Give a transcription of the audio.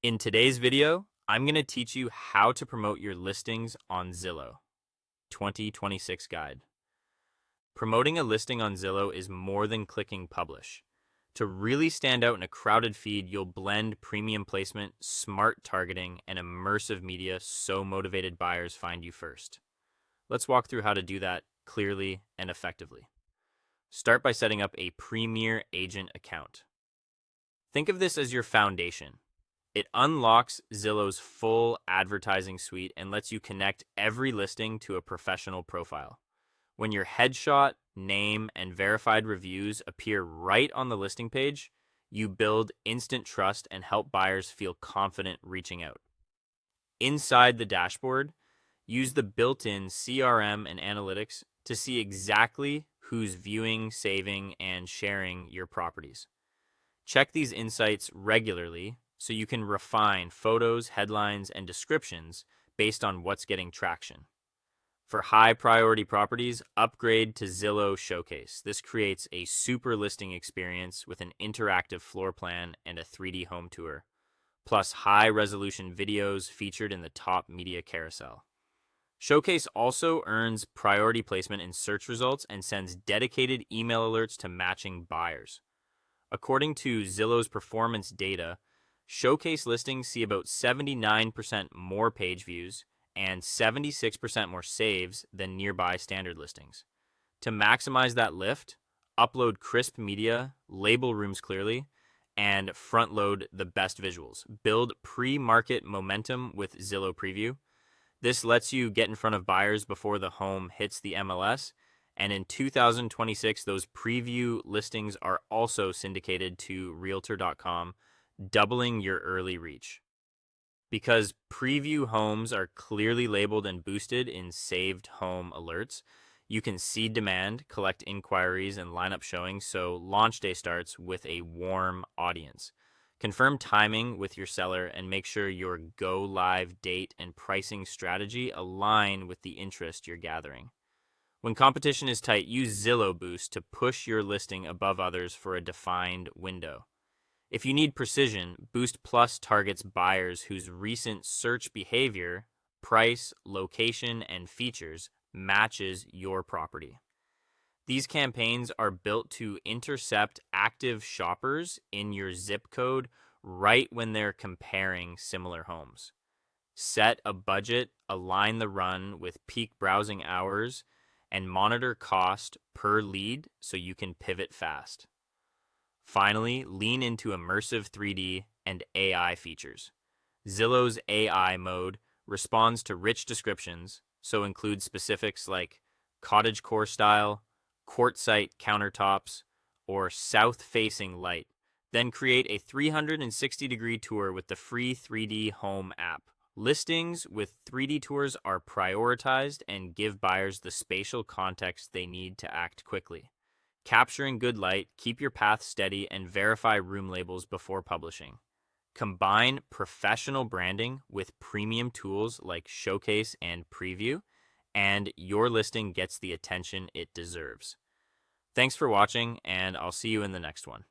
In today's video, I'm going to teach you how to promote your listings on Zillow. 2026 Guide. Promoting a listing on Zillow is more than clicking publish. To really stand out in a crowded feed, you'll blend premium placement, smart targeting, and immersive media so motivated buyers find you first. Let's walk through how to do that clearly and effectively. Start by setting up a Premier Agent account. Think of this as your foundation. It unlocks Zillow's full advertising suite and lets you connect every listing to a professional profile. When your headshot, name, and verified reviews appear right on the listing page, you build instant trust and help buyers feel confident reaching out. Inside the dashboard, use the built-in CRM and analytics to see exactly who's viewing, saving, and sharing your properties. Check these insights regularly so you can refine photos, headlines, and descriptions based on what's getting traction. For high priority properties, upgrade to Zillow Showcase. This creates a super listing experience with an interactive floor plan and a 3D home tour, plus high resolution videos featured in the top media carousel. Showcase also earns priority placement in search results and sends dedicated email alerts to matching buyers. According to Zillow's performance data, Showcase listings see about 79% more page views and 76% more saves than nearby standard listings. To maximize that lift, upload crisp media, label rooms clearly, and front load the best visuals. Build pre-market momentum with Zillow Preview. This lets you get in front of buyers before the home hits the MLS. And in 2026, those preview listings are also syndicated to Realtor.com, doubling your early reach. Because preview homes are clearly labeled and boosted in saved home alerts, you can see demand, collect inquiries, and line up showings so launch day starts with a warm audience. Confirm timing with your seller and make sure your go live date and pricing strategy align with the interest you're gathering. When competition is tight, use Zillow Boost to push your listing above others for a defined window. If you need precision, Boost Plus targets buyers whose recent search behavior, price, location, and features matches your property. These campaigns are built to intercept active shoppers in your zip code right when they're comparing similar homes. Set a budget, align the run with peak browsing hours, and monitor cost per lead so you can pivot fast. Finally, lean into immersive 3D and AI features. Zillow's AI mode responds to rich descriptions, so includes specifics like cottagecore style, quartzite countertops, or south-facing light. Then create a 360-degree tour with the free 3D Home app. Listings with 3D tours are prioritized and give buyers the spatial context they need to act quickly. Capturing good light, keep your path steady, and verify room labels before publishing. Combine professional branding with premium tools like Showcase and Preview, and your listing gets the attention it deserves. Thanks for watching, and I'll see you in the next one.